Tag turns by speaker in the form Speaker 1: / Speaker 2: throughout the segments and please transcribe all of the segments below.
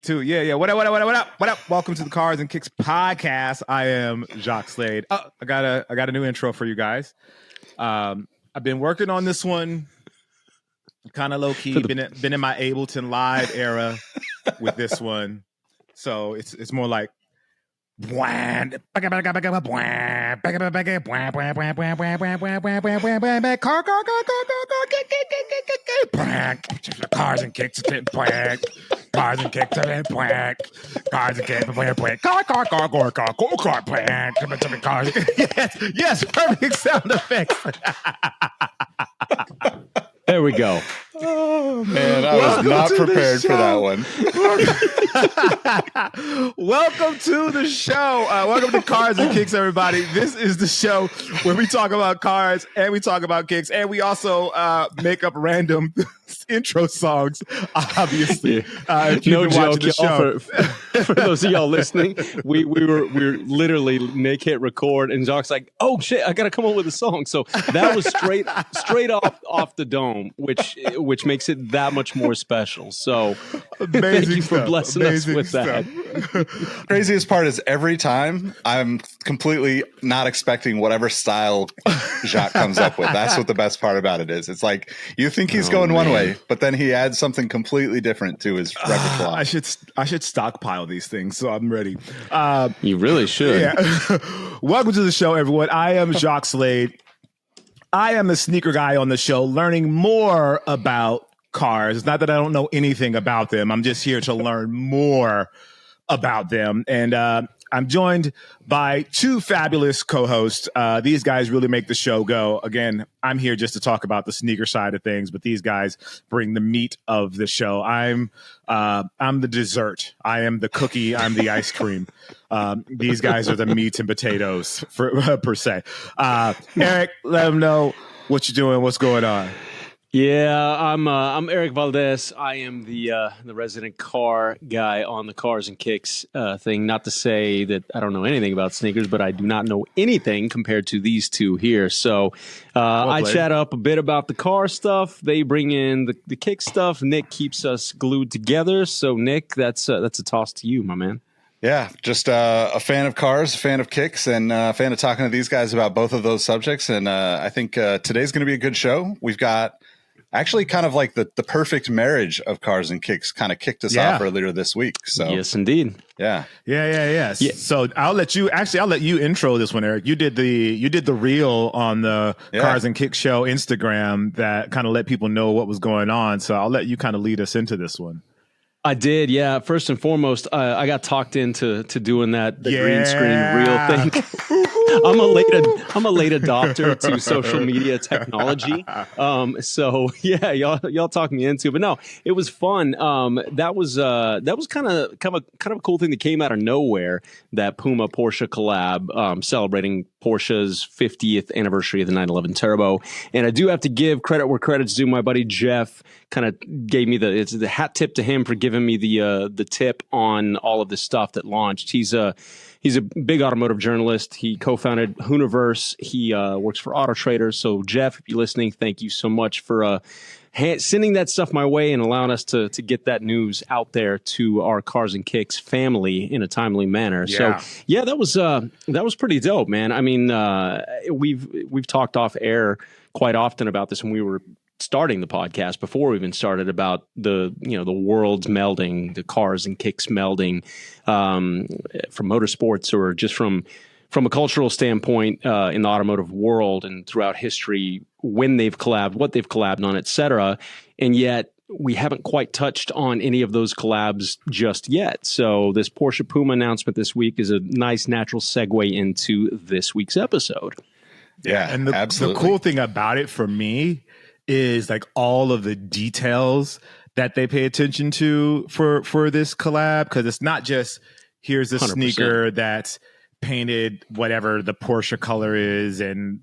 Speaker 1: 2. Yeah. What up? Welcome to the Cars and Kicks podcast. I am Jacques Slade. Oh, I got a new intro for you guys. I've been working on this one kind of low key. Been in my Ableton Live era with this one, so it's more like. Cars and kicks, cars and kicks, yes, perfect sound effects.
Speaker 2: There we go.
Speaker 3: Oh, man, I was not prepared for that one.
Speaker 1: Welcome to the show. Welcome to Cars and Kicks, everybody. This is the show where we talk about cars and we talk about kicks, and we also make up random intro songs, obviously.
Speaker 2: No joke, the show. For those of y'all listening, we were literally make hit record, and Jacques like, oh shit, I gotta come up with a song. So that was straight off the dome, which makes it that much more special. So thank you for blessing us with that.
Speaker 3: Craziest part is every time I'm completely not expecting whatever style Jacques comes up with. That's what the best part about it is. It's like you think he's going one way, but then he adds something completely different to his repertoire.
Speaker 1: I should stockpile these things, so I'm ready.
Speaker 2: You really should.
Speaker 1: Yeah. Welcome to the show, everyone. I am Jacques Slade. I am the sneaker guy on the show, learning more about cars. It's not that I don't know anything about them. I'm just here to learn more about them. And I'm joined by two fabulous co-hosts. These guys really make the show go. Again, I'm here just to talk about the sneaker side of things, but these guys bring the meat of the show. I'm the dessert. I am the cookie. I'm the ice cream. These guys are the meat and potatoes per se. Eric, let them know what you're doing. What's going on?
Speaker 2: Yeah, I'm Eric Valdez. I am the resident car guy on the Cars and Kicks thing. Not to say that I don't know anything about sneakers, but I do not know anything compared to these two here. So I chat up a bit about the car stuff. They bring in the kick stuff. Nick keeps us glued together. So Nick, that's a toss to you, my man.
Speaker 3: Yeah, just a fan of cars, a fan of kicks, and a fan of talking to these guys about both of those subjects. And I think today's going to be a good show. We've got actually kind of like the perfect marriage of cars and kicks kind of kicked us off earlier this week. So
Speaker 2: yes, indeed.
Speaker 3: Yeah.
Speaker 1: So I'll let you intro this one, Eric. You did the reel on the Cars and Kicks show Instagram that kind of let people know what was going on. So I'll let you kind of lead us into this one.
Speaker 2: I did, yeah. First and foremost, I got talked into doing the green screen reel thing. I'm a late adopter to social media technology. So yeah, y'all talked me into it. But no, it was fun. That was kind of a cool thing that came out of nowhere. That Puma Porsche collab, celebrating Porsche's 50th anniversary of the 911 Turbo. And I do have to give credit where credit's due. My buddy Jeff kind of gave me the hat tip to him for giving me the tip on all of this stuff that launched. He's a big automotive journalist. He co-founded Hooniverse. He works for Auto Trader. So Jeff, if you're listening, thank you so much for sending that stuff my way and allowing us to get that news out there to our Cars and Kicks family in a timely manner. Yeah. So yeah, that was pretty dope, man. I mean, we've talked off air quite often about this when we were starting the podcast, before we even started, about the worlds melding, the Cars and Kicks melding, from motorsports or just from a cultural standpoint in the automotive world and throughout history, when they've collabed, what they've collabed on, et cetera. And yet we haven't quite touched on any of those collabs just yet. So this Porsche Puma announcement this week is a nice natural segue into this week's episode.
Speaker 3: Yeah,
Speaker 1: and the cool thing about it for me is like all of the details that they pay attention to for this collab, because it's not just here's a 100%. Sneaker that's painted whatever the Porsche color is and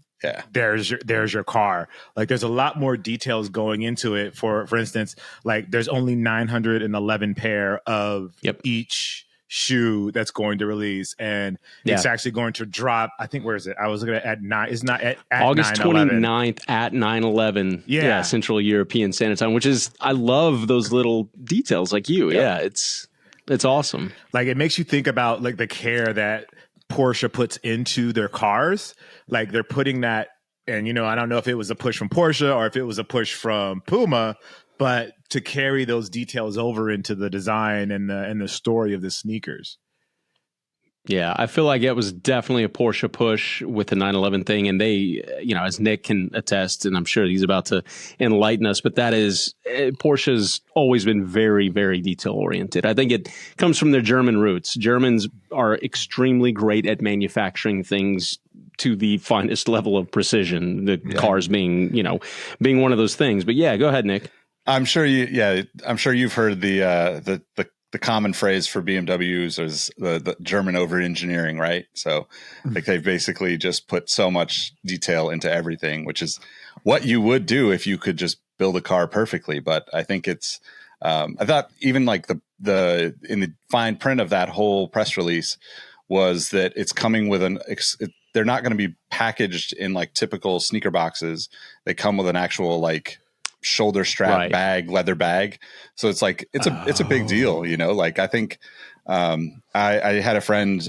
Speaker 1: there's your car. Like there's a lot more details going into it. For instance, like there's only 911 pair of each shoe that's going to release, and it's actually going to drop. I think, where is it? I was looking at 9. It's not at
Speaker 2: August 29th at 9/11. Yeah, Central European Standard Time. Which is, I love those little details. Like you, it's It's awesome.
Speaker 1: Like it makes you think about like the care that Porsche puts into their cars. Like they're putting that, and I don't know if it was a push from Porsche or if it was a push from Puma, but to carry those details over into the design and the story of the sneakers.
Speaker 2: Yeah, I feel like it was definitely a Porsche push with the 911 thing. And they, as Nick can attest, and I'm sure he's about to enlighten us, but that is, Porsche's always been very, very detail oriented. I think it comes from their German roots. Germans are extremely great at manufacturing things to the finest level of precision, the cars being one of those things. But yeah, go ahead, Nick.
Speaker 3: I'm sure you've heard the common phrase for BMWs is the German over engineering, right? So like they've basically just put so much detail into everything, which is what you would do if you could just build a car perfectly. But I think it's, I thought even like the in the fine print of that whole press release was that it's coming with they're not going to be packaged in like typical sneaker boxes. They come with an actual like shoulder strap bag, leather bag. So it's like, it's a big deal, like I think, I had a friend,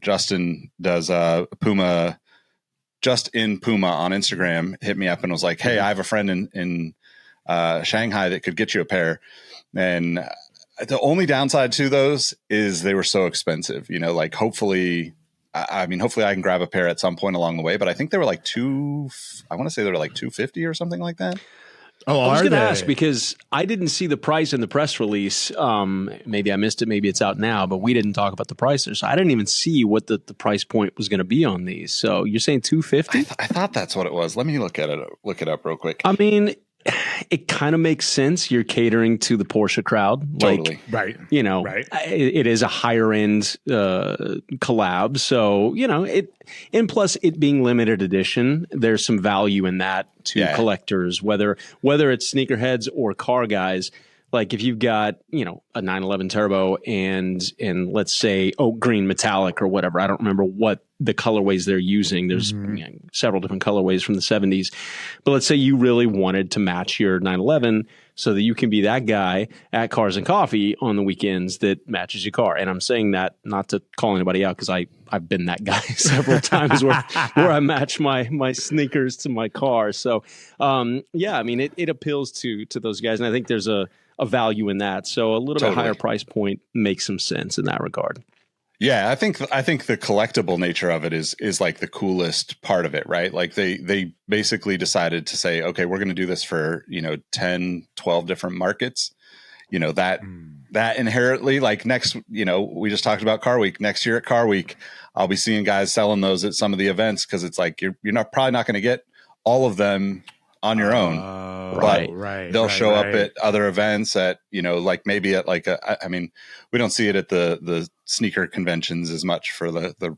Speaker 3: Justin does Puma, just in Puma on Instagram, hit me up and was like, hey, I have a friend in Shanghai that could get you a pair. And the only downside to those is they were so expensive, like hopefully I can grab a pair at some point along the way, but I think they were like I want to say they were like $250 or something like that.
Speaker 2: Oh, I was going to ask because I didn't see the price in the press release. Maybe I missed it. Maybe it's out now, but we didn't talk about the prices. So I didn't even see what the price point was going to be on these. So you're saying $250?
Speaker 3: I thought that's what it was. Let me look it up real quick.
Speaker 2: I mean, it kind of makes sense. You're catering to the Porsche crowd.
Speaker 3: Totally.
Speaker 1: Right.
Speaker 2: It is a higher end collab. So, and plus it being limited edition, there's some value in that to collectors, whether it's sneakerheads or car guys. Like if you've got, a 911 turbo and let's say oak green metallic or whatever, I don't remember what the colorways they're using. There's several different colorways from the 70s. But let's say you really wanted to match your 911 so that you can be that guy at Cars and Coffee on the weekends that matches your car. And I'm saying that not to call anybody out because I've been that guy several times where I match my sneakers to my car. So, it appeals to those guys. And I think there's a value in that. So a little bit higher price point makes some sense in that regard.
Speaker 3: Yeah, I think the collectible nature of it is like the coolest part of it, right? Like they basically decided to say, okay, we're going to do this for, 10, 12 different markets. That inherently, like next, we just talked about Car Week. Next year at Car Week, I'll be seeing guys selling those at some of the events because it's like you're probably not going to get all of them on your own, but they'll show up at other events at, like maybe at like we don't see it at the sneaker conventions as much for the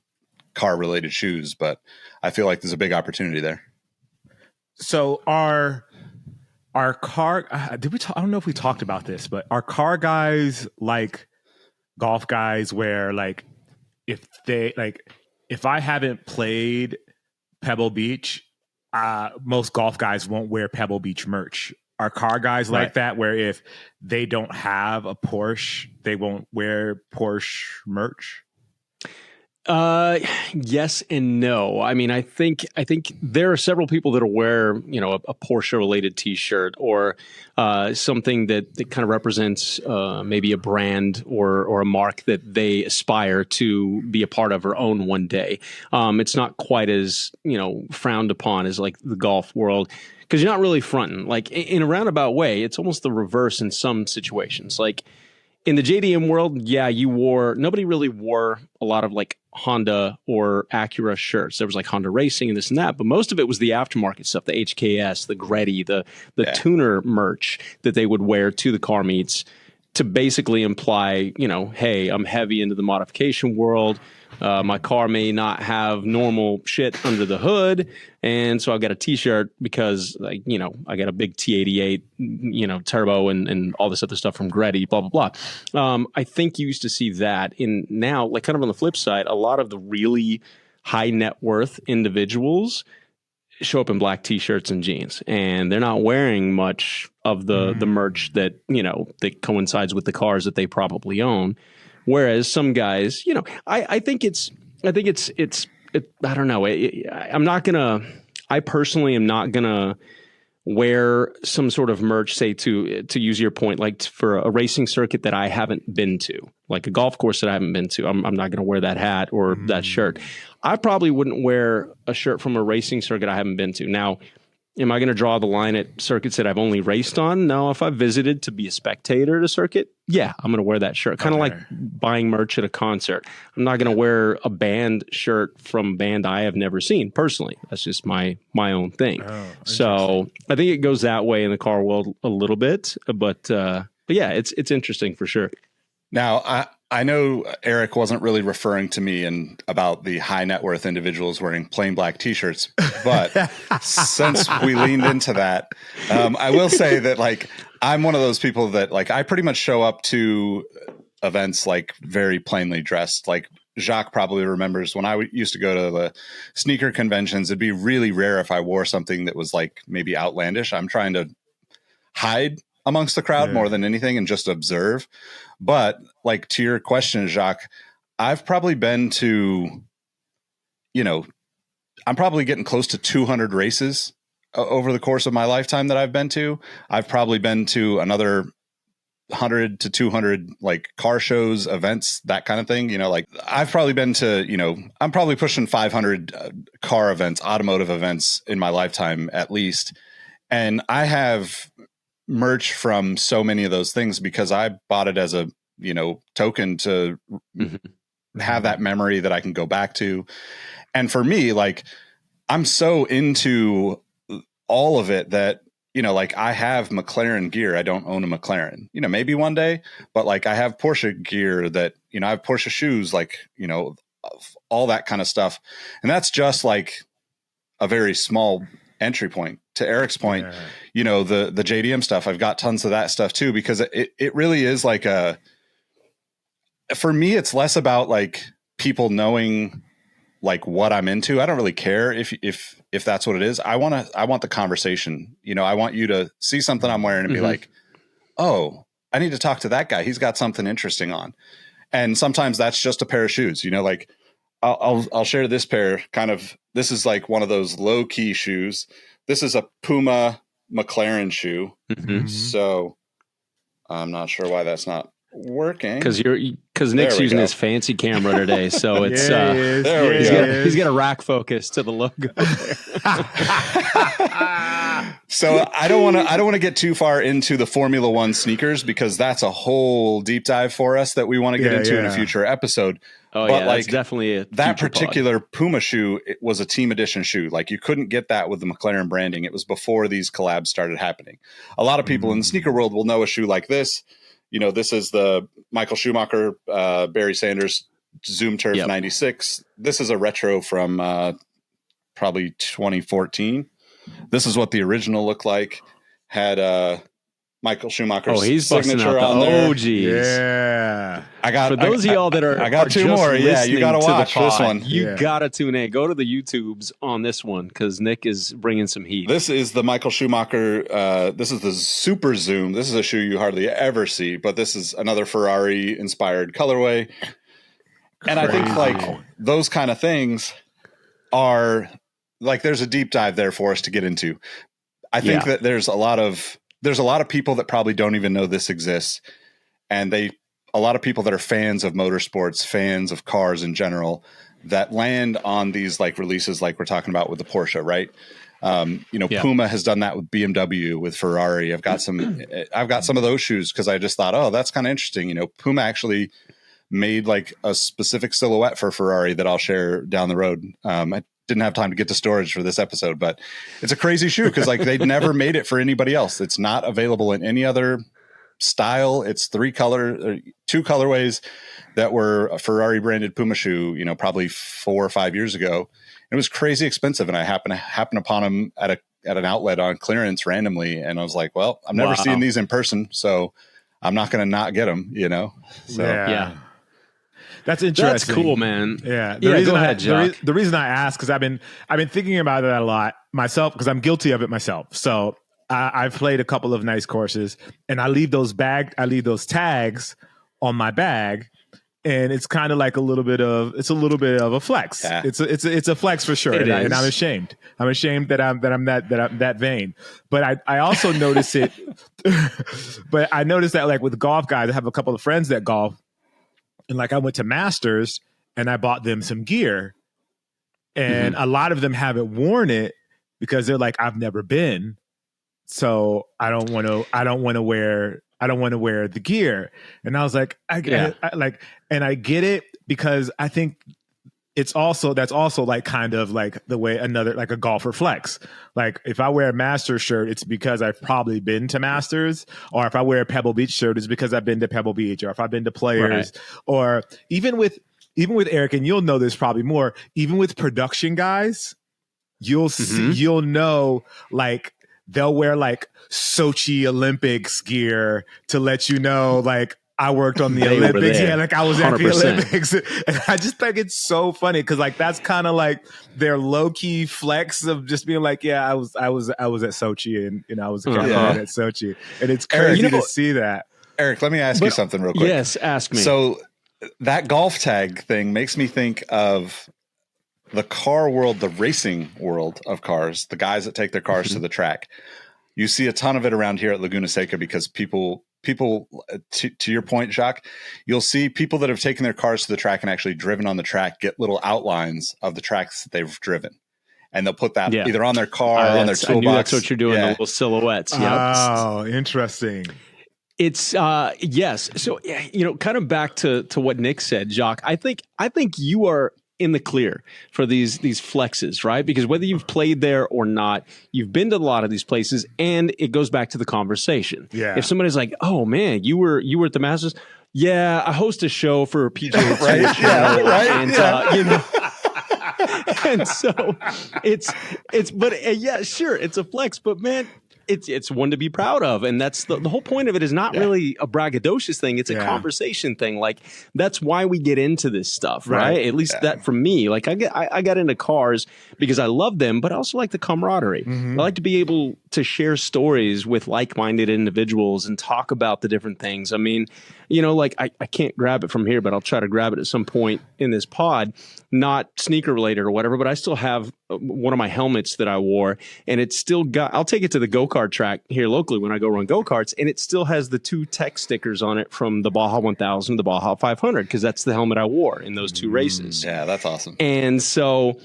Speaker 3: car related shoes, but I feel like there's a big opportunity there.
Speaker 1: So our car, I don't know if we talked about this, but are car guys like golf guys where like, if I haven't played Pebble Beach, most golf guys won't wear Pebble Beach merch. Are car guys like that where if they don't have a Porsche, they won't wear Porsche merch?
Speaker 2: Yes and no. I mean, I think there are several people that'll wear, a Porsche related T-shirt or something that kind of represents maybe a brand or a mark that they aspire to be a part of or own one day. It's not quite as frowned upon as like the golf world. Because you're not really fronting. Like in a roundabout way, it's almost the reverse in some situations. Like in the JDM world, nobody really wore a lot of like Honda or Acura shirts. There was like Honda Racing and this and that, but most of it was the aftermarket stuff, the HKS, the Gretty, the tuner merch that they would wear to the car meets to basically imply, hey, I'm heavy into the modification world. My car may not have normal shit under the hood. And so I've got a T-shirt because, I got a big T88, turbo and all this other stuff from Gretty, blah, blah, blah. I think you used to see that now, like kind of on the flip side, a lot of the really high net worth individuals show up in black t-shirts and jeans, and they're not wearing much of the merch that, that coincides with the cars that they probably own. Whereas some guys, I think it's I don't know. I personally am not gonna wear some sort of merch, say to use your point, like for a racing circuit that I haven't been to, like a golf course that I haven't been to. I'm not going to wear that hat or that shirt. I probably wouldn't wear a shirt from a racing circuit I haven't been to. Now, am I going to draw the line at circuits that I've only raced on? No. If I visited to be a spectator at a circuit, yeah, I'm going to wear that shirt. Kind of like buying merch at a concert. I'm not going to wear a band shirt from a band I have never seen personally. That's just my own thing. So I think it goes that way in the car world a little bit, but yeah, it's interesting for sure.
Speaker 3: Now, I know Eric wasn't really referring to me and about the high net worth individuals wearing plain black t-shirts, but since we leaned into that, I will say that like I'm one of those people that like I pretty much show up to events like very plainly dressed. Like Jacques probably remembers when I used to go to the sneaker conventions, it'd be really rare if I wore something that was like maybe outlandish. I'm trying to hide amongst the crowd more than anything and just observe. But like to your question, Jacques, I've probably been to, I'm probably getting close to 200 races over the course of my lifetime that I've been to. I've probably been to another 100 to 200 like car shows, events, that kind of thing. Like I've probably been to, I'm probably pushing 500 car events, automotive events in my lifetime at least. And I have merch from so many of those things because I bought it as a, token to have that memory that I can go back to. And for me, like, I'm so into all of it that, like I have McLaren gear. I don't own a McLaren, maybe one day, but like I have Porsche gear that, I have Porsche shoes, like, all that kind of stuff. And that's just like a very small entry point. To Eric's point, the JDM stuff, I've got tons of that stuff too, because it really is like for me, it's less about like people knowing like what I'm into. I don't really care if that's what it is. I want the conversation. I want you to see something I'm wearing and be like, oh, I need to talk to that guy. He's got something interesting on. And sometimes that's just a pair of shoes, like I'll share this pair kind of, this is like one of those low key shoes. This is a Puma McLaren shoe. So I'm not sure why that's not working.
Speaker 2: Because Nick's using his fancy camera today. So it's he's got a rack focus to the logo.
Speaker 3: So I don't want to get too far into the Formula One sneakers because that's a whole deep dive for us that we want to get into in a future episode.
Speaker 2: Oh,
Speaker 3: but
Speaker 2: yeah, that's definitely
Speaker 3: that particular Puma shoe. It was a team edition shoe. Like you couldn't get that with the McLaren branding. It was before these collabs started happening. A lot of people in the sneaker world will know a shoe like this. This is the Michael Schumacher, Barry Sanders Zoom Turf 96. This is a retro from probably 2014. This is what the original looked like. Had Michael Schumacher's signature on there.
Speaker 2: OGs.
Speaker 1: Yeah.
Speaker 2: For those of y'all that are
Speaker 3: I got two more. Yeah, you got to watch this one.
Speaker 2: You got to tune in. Go to the YouTubes on this one because Nick is bringing some heat.
Speaker 3: This is the Michael Schumacher. This is the Super Zoom. This is a shoe you hardly ever see, but this is another Ferrari inspired colorway. And I think like those kind of things are like, there's a deep dive there for us to get into. I think that there's a lot of people that probably don't even know this exists. And a lot of people that are fans of motorsports, fans of cars in general, that land on these like releases, like we're talking about with the Porsche, right? Puma has done that with BMW, with Ferrari. I've got some of those shoes because I just thought, oh, that's kind of interesting. Puma actually made like a specific silhouette for Ferrari that I'll share down the road. I didn't have time to get to storage for this episode, but it's a crazy shoe because like they'd never made it for anybody else. It's not available in any other style. It's two colorways that were a Ferrari branded Puma shoe, probably 4 or 5 years ago. It was crazy expensive. And I happened upon them at an outlet on clearance randomly. And I was like, well, I'm never seeing these in person, so I'm not going to not get them, So
Speaker 2: yeah.
Speaker 1: That's interesting.
Speaker 2: That's cool, man.
Speaker 1: Yeah.
Speaker 2: Go ahead, Jacques.
Speaker 1: The reason I ask, because I've been thinking about that a lot myself, because I'm guilty of it myself. So I've played a couple of nice courses, and I leave those tags on my bag. And it's kind of like a little bit of a flex. Yeah. It's a flex for sure, and I'm ashamed. I'm ashamed that I'm that vain. But I also notice it. But I noticed that like with golf guys, I have a couple of friends that golf, and like I went to Masters and I bought them some gear, and a lot of them haven't worn it because they're like, I've never been, so I don't want to wear the gear. And I was like, I get it, because I think that's also like kind of like the way like a golfer flex. Like if I wear a Masters shirt, it's because I've probably been to Masters, or if I wear a Pebble Beach shirt, it's because I've been to Pebble Beach, or if I've been to Players, or even with Eric, and you'll know this probably more, even with production guys, you'll know, like they'll wear like Sochi Olympics gear to let you know, like, I worked on the Olympics. Yeah, like I was at 100%. The Olympics. And I just think it's so funny, because like that's kind of like their low key flex of just being like, yeah, I was at Sochi, and I was a cameraman at Sochi, and it's crazy to see that.
Speaker 3: Eric, let me ask you something real quick.
Speaker 2: Yes, ask me.
Speaker 3: So that golf tag thing makes me think of the car world, the racing world of cars, the guys that take their cars to the track. You see a ton of it around here at Laguna Seca, because people, to your point, Jacques, you'll see people that have taken their cars to the track and actually driven on the track get little outlines of the tracks that they've driven. And they'll put that either on their car or on their toolbox. I knew that's what
Speaker 2: you're doing, the little silhouettes. Yep.
Speaker 1: Oh, interesting.
Speaker 2: It's yes. So kind of back to what Nick said, Jacques. I think you are in the clear for these flexes, right? Because whether you've played there or not, you've been to a lot of these places, and it goes back to the conversation. Yeah. If somebody's like, "Oh man, you were at the Masters," yeah, I host a show for a PGA Tour show, and and so but sure, it's a flex, but man, it's one to be proud of. And that's the whole point of it, is not really a braggadocious thing. It's a conversation thing. Like that's why we get into this stuff, right? At least that for me, like I got into cars because I love them, but I also like the camaraderie. I like to be able to share stories with like-minded individuals and talk about the different things. I mean, like I can't grab it from here, but I'll try to grab it at some point in this pod, not sneaker related or whatever, but I still have one of my helmets that I wore, and it's still I'll take it to the go-kart track here locally when I go run go-karts, and it still has the 2 tech stickers on it from the Baja 1000, the Baja 500, because that's the helmet I wore in those 2 races.
Speaker 3: Yeah, that's awesome.
Speaker 2: And so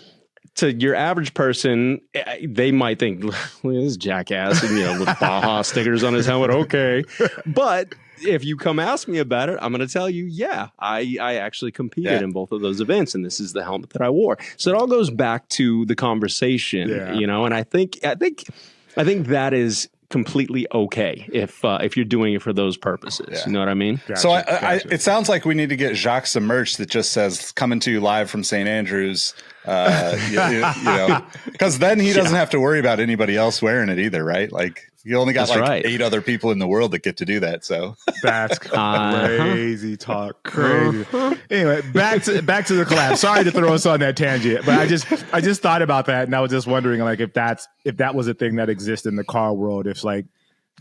Speaker 2: to your average person, they might think, well, this jackass, and, with Baja stickers on his helmet. Okay. But if you come ask me about it, I'm going to tell you, I actually competed in both of those events, and this is the helmet that I wore. So it all goes back to the conversation, and I think that is completely okay if you're doing it for those purposes. Yeah. You know what I mean?
Speaker 3: Gotcha, so it sounds like we need to get Jacques some merch that just says "Coming to you live from St. Andrews." Because then he doesn't have to worry about anybody else wearing it either, right? Like you only got 8 other people in the world that get to do that. So
Speaker 1: that's crazy talk. Crazy. Anyway, back to the collab. Sorry to throw us on that tangent, but I just thought about that, and I was just wondering, like, if that was a thing that exists in the car world. If like,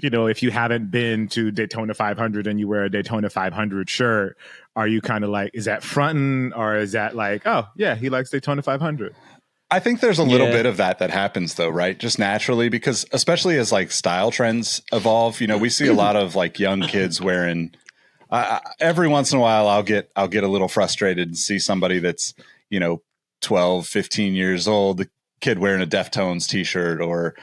Speaker 1: if you haven't been to Daytona 500 and you wear a Daytona 500 shirt, are you kind of like, is that fronting, or is that like, oh yeah, he likes Daytona 500?
Speaker 3: I think there's a little bit of that happens though, right? Just naturally, because especially as like style trends evolve, we see a lot of like young kids wearing, every once in a while I'll get a little frustrated and see somebody that's, 12, 15 years old, the kid wearing a Deftones t-shirt or,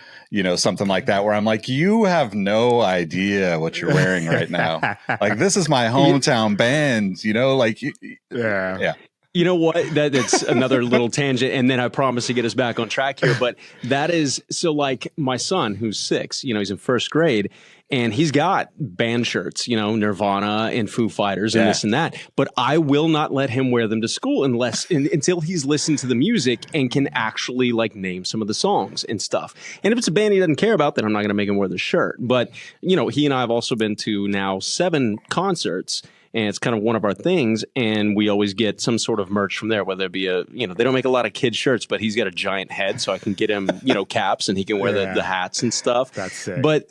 Speaker 3: something like that, where I'm like, you have no idea what you're wearing right now. Like, this is my hometown band, yeah.
Speaker 2: You know what? That's another little tangent, and then I promise to get us back on track here. But that is so. Like my son, who's 6, he's in 1st grade, and he's got band shirts, Nirvana and Foo Fighters and this and that. But I will not let him wear them to school until he's listened to the music and can actually like name some of the songs and stuff. And if it's a band he doesn't care about, then I'm not going to make him wear the shirt. But he and I have also been to now 7 concerts. and it's kind of one of our things. And we always get some sort of merch from there, whether it be they don't make a lot of kids shirts, but he's got a giant head, so I can get him, caps, and he can wear the hats and stuff.
Speaker 1: That's sick.
Speaker 2: But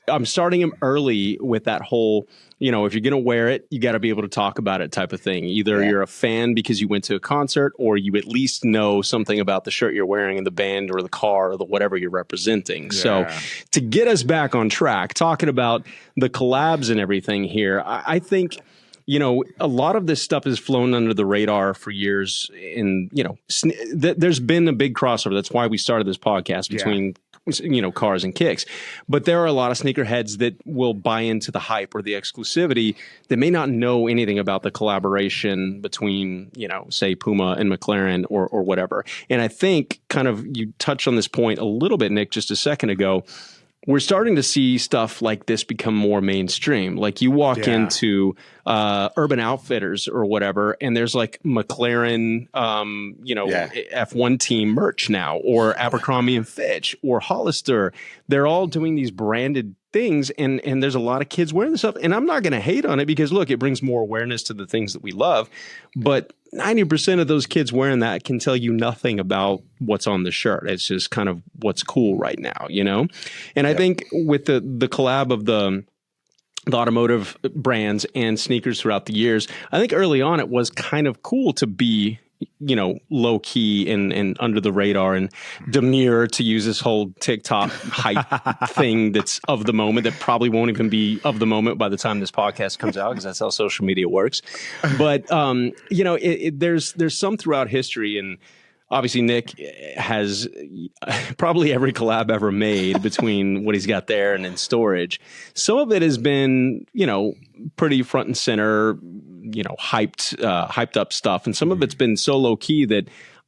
Speaker 2: I'm starting him early with that whole, if you're going to wear it, you got to be able to talk about it type of thing. Either you're a fan because you went to a concert, or you at least know something about the shirt you're wearing and the band or the car or the whatever you're representing. Yeah. So to get us back on track, talking about the collabs and everything here, I think, a lot of this stuff has flown under the radar for years. And, there's been a big crossover. That's why we started this podcast between cars and kicks. But there are a lot of sneakerheads that will buy into the hype or the exclusivity that may not know anything about the collaboration between, say Puma and McLaren or whatever. And I think kind of you touched on this point a little bit, Nick, just a second ago. We're starting to see stuff like this become more mainstream. Like you walk into Urban Outfitters or whatever, and there's like McLaren, F1 team merch now, or Abercrombie and Fitch, or Hollister. They're all doing these branded things, and there's a lot of kids wearing this stuff. And I'm not going to hate on it because, look, it brings more awareness to the things that we love. But 90% of those kids wearing that can tell you nothing about what's on the shirt. It's just kind of what's cool right now, And I think with the collab of the automotive brands and sneakers throughout the years, I think early on it was kind of cool to be, low key and under the radar and demure, to use this whole TikTok hype thing that's of the moment, that probably won't even be of the moment by the time this podcast comes out, because that's how social media works. But, there's some throughout history, and obviously Nick has probably every collab ever made between what he's got there and in storage. Some of it has been, pretty front and center, hyped up stuff. And some of it's been so low key that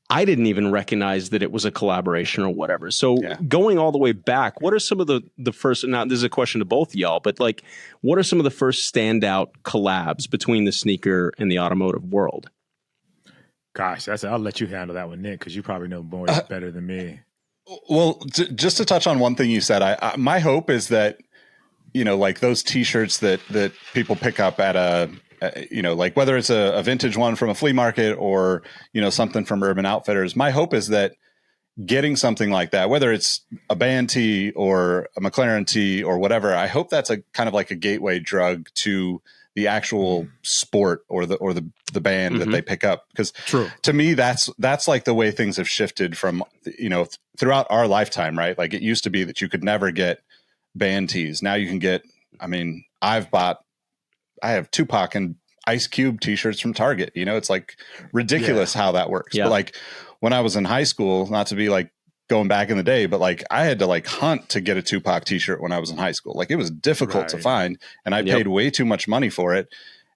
Speaker 2: I didn't even recognize that it was a collaboration or whatever. So going all the way back, what are some of the first, now this is a question to both of y'all, but like, what are some of the first standout collabs between the sneaker and the automotive world?
Speaker 1: Gosh, I'll let you handle that one, Nick, because you probably know more better than me.
Speaker 3: Well, just to touch on one thing you said, I my hope is that, like those T-shirts that people pick up at like whether it's a vintage one from a flea market or, something from Urban Outfitters, my hope is that getting something like that, whether it's a band tee or a McLaren tee or whatever, I hope that's a kind of like a gateway drug to the actual sport or the band that they pick up. Because to me, that's like the way things have shifted from, throughout our lifetime, right? Like it used to be that you could never get band tees. Now you can get, I have Tupac and Ice Cube t-shirts from Target. It's like ridiculous how that works. But like when I was in high school, not to be like going back in the day, but like I had to like hunt to get a Tupac t-shirt when I was in high school. Like it was difficult to find, and I paid way too much money for it.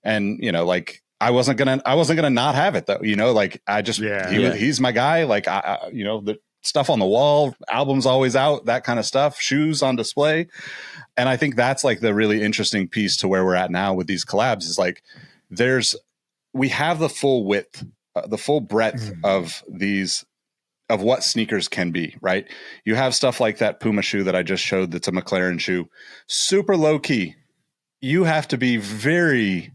Speaker 3: And, like I wasn't gonna not have it though. Like I just, he's my guy. Like the stuff on the wall, albums always out, that kind of stuff, shoes on display. And I think that's like the really interesting piece to where we're at now with these collabs is like, we have the full width, the full breadth of what sneakers can be, right? You have stuff like that Puma shoe that I just showed that's a McLaren shoe, super low key. You have to be very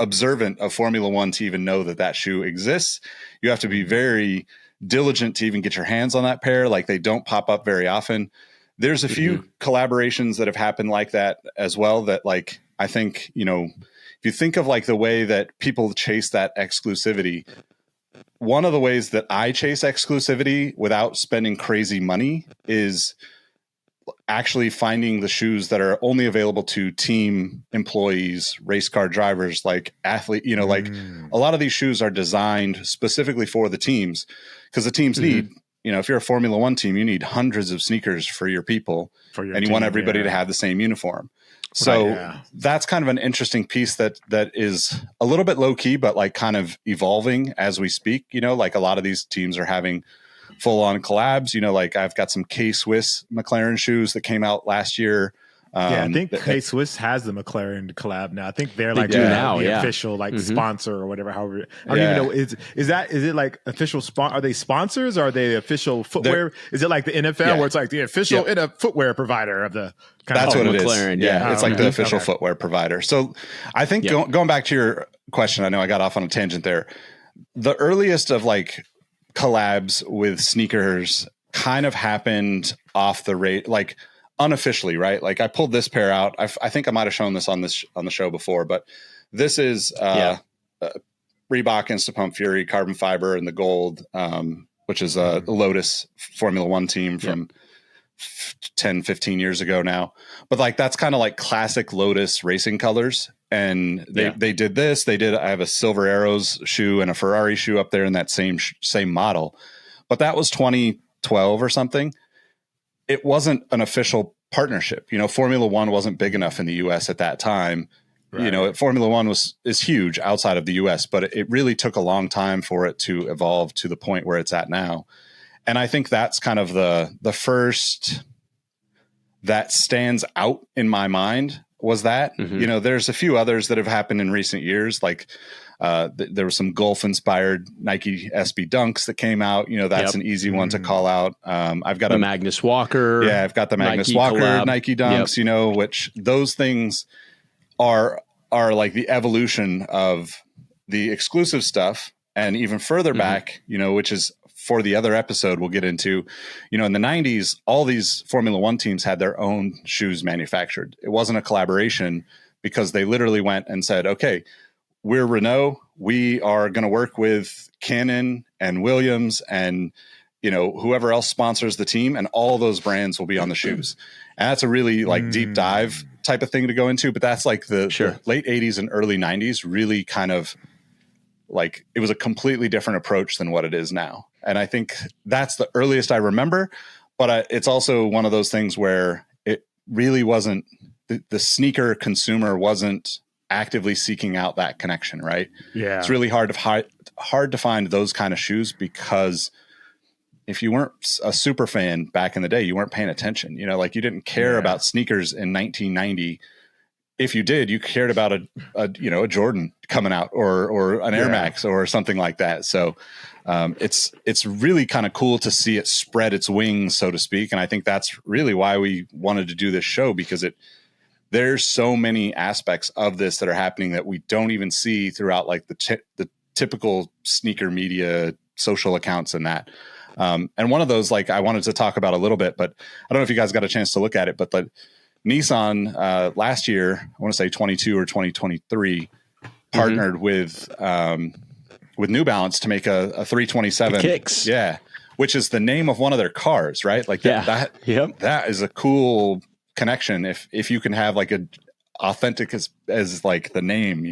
Speaker 3: observant of Formula One to even know that shoe exists. You have to be very diligent to even get your hands on that pair. Like they don't pop up very often. There's a few collaborations that have happened like that as well, that like, I think, if you think of like the way that people chase that exclusivity, one of the ways that I chase exclusivity without spending crazy money is actually finding the shoes that are only available to team employees, race car drivers, like athlete, like a lot of these shoes are designed specifically for the teams, because the teams need, if you're a Formula One team, you need hundreds of sneakers for your people, and you want everybody to have the same uniform. So that's kind of an interesting piece that is a little bit low key, but like kind of evolving as we speak. Like a lot of these teams are having full on collabs. Like I've got some K-Swiss McLaren shoes that came out last year.
Speaker 1: I think K-Swiss has the McLaren collab now. I think they're like
Speaker 2: the
Speaker 1: official sponsor or whatever. However, I don't even know. Is it like official Are they sponsors? Or are they official footwear? Is it like the NFL where it's like the official footwear provider of the?
Speaker 3: That's what
Speaker 2: McLaren,
Speaker 3: it is. Yeah, it's like the official footwear provider. So I think going back to your question, I know I got off on a tangent there. The earliest of like collabs with sneakers kind of happened off the rate, like unofficially, right? Like I pulled this pair out. I think I might have shown this on the show before, but this is Reebok Instapump Fury carbon fiber in the gold, which is a Lotus Formula One team from 10, 15 years ago now. But like that's kind of like classic Lotus racing colors. And they did this. I have a Silver Arrows shoe and a Ferrari shoe up there in that same model. But that was 2012 or something. It wasn't an official partnership. Formula One wasn't big enough in the US at that time. Right. Formula One is huge outside of the US, but it really took a long time for it to evolve to the point where it's at now. And I think that's kind of the first that stands out in my mind was that. There's a few others that have happened in recent years. Like there was some golf inspired Nike SB Dunks that came out. That's an easy one to call out. I've got
Speaker 2: the Magnus Walker.
Speaker 3: Yeah, I've got the Magnus Walker collab. Nike Dunks, which those things are like the evolution of the exclusive stuff. And even further back, which is for the other episode we'll get into, in the 90s, all these Formula One teams had their own shoes manufactured. It wasn't a collaboration because they literally went and said, okay, we're Renault. We are going to work with Canon and Williams and, whoever else sponsors the team, and all those brands will be on the shoes. And that's a really like deep dive type of thing to go into. But that's like the late 80s and early 90s really kind of like it was a completely different approach than what it is now. And I think that's the earliest I remember. But it's also one of those things where it really wasn't the sneaker consumer wasn't actively seeking out that connection, right? Yeah, it's really hard to find those kind of shoes because if you weren't a super fan back in the day, you weren't paying attention. Like you didn't care about sneakers in 1990. If you did, you cared about a Jordan coming out or an Air Max or something like that. So it's really kind of cool to see it spread its wings, so to speak. And I think that's really why we wanted to do this show, because there's so many aspects of this that are happening that we don't even see throughout like the typical sneaker media social accounts and that. And one of those, like I wanted to talk about a little bit, but I don't know if you guys got a chance to look at it, but Nissan last year, I want to say 22 or 2023, partnered with New Balance to make a 327
Speaker 2: Kicks.
Speaker 3: Yeah, which is the name of one of their cars, right? Like that is a cool connection if you can have like a authentic as like the name,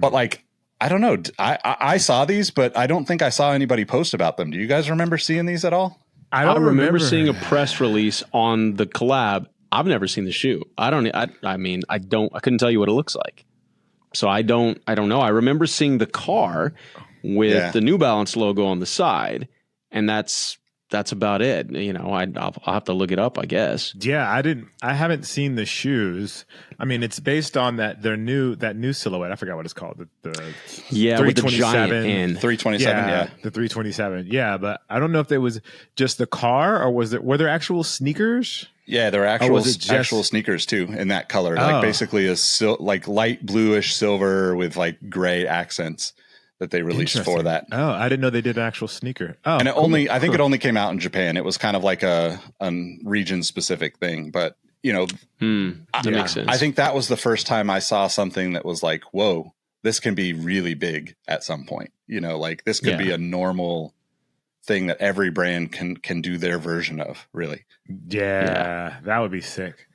Speaker 3: but like I don't know, I saw these, but I don't think I saw anybody post about them. Do you guys remember seeing these at all?
Speaker 2: I remember seeing a press release on the collab. I've never seen the shoe. I couldn't tell you what it looks like. So I don't know. I remember seeing the car with the New Balance logo on the side, and that's about it. I'll have to look it up, I guess.
Speaker 1: Yeah, I haven't seen the shoes. I mean, it's based on that new silhouette. I forgot what it's called. The
Speaker 2: with the giant and
Speaker 3: 327.
Speaker 1: The 327. Yeah, but I don't know if it was just the car or were there actual sneakers?
Speaker 3: Yeah, there are actual sneakers too in that color. Like basically like light bluish silver with like gray accents that they released for that.
Speaker 1: Oh, I didn't know they did an actual sneaker. Oh,
Speaker 3: and I think it only came out in Japan. It was kind of like a region specific thing, but
Speaker 2: that makes sense.
Speaker 3: I think that was the first time I saw something that was like, whoa, this can be really big at some point. Like this could be a normal thing that every brand can do their version of, really.
Speaker 1: Yeah, that would be sick.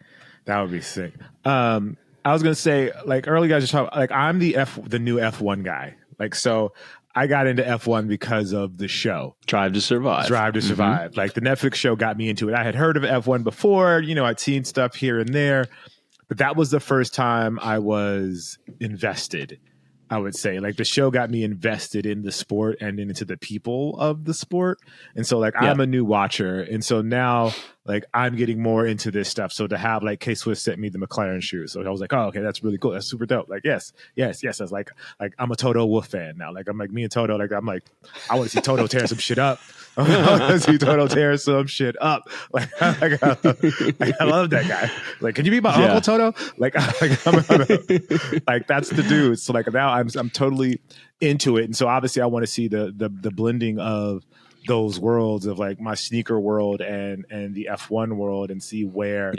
Speaker 1: I was gonna say, like early guys are talking, like I'm the new F1 guy. Like, so I got into F1 because of the show
Speaker 2: Drive to Survive.
Speaker 1: Mm-hmm. Like the Netflix show got me into it. I had heard of F1 before, I'd seen stuff here and there, but that was the first time I was invested. I would say like the show got me invested in the sport and into the people of the sport. And so like I'm a new watcher. And so now like I'm getting more into this stuff. So to have like K-Swiss sent me the McLaren shoes. So I was like, oh, okay, that's really cool. That's super dope. Like, yes. I was like I'm a Toto Wolff fan now. Like I'm like me and Toto, like I'm like, I want to see Toto tear some shit up. I want to see Toto tear some shit up. Like, I love that guy. Like, can you be my uncle Toto? Like, like that's the dude. So like now I'm totally into it. And so obviously I want to see the blending of those worlds of like my sneaker world and the F1 world and see where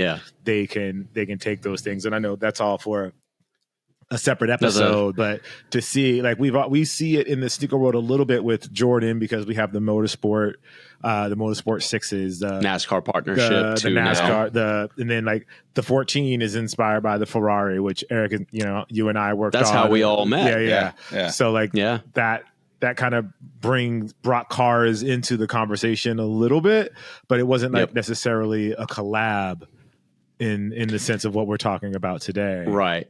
Speaker 1: they can take those things. And I know that's all for a separate episode, but to see like we see it in the sneaker world a little bit with Jordan because we have the motorsport sixes, the
Speaker 2: NASCAR partnership,
Speaker 1: the NASCAR, and then like the 14 is inspired by the Ferrari, which Eric and you and I worked on.
Speaker 2: That's how we all met.
Speaker 1: Yeah. So like that kind of brought cars into the conversation a little bit, but it wasn't like necessarily a collab in the sense of what we're talking about today.
Speaker 2: Right.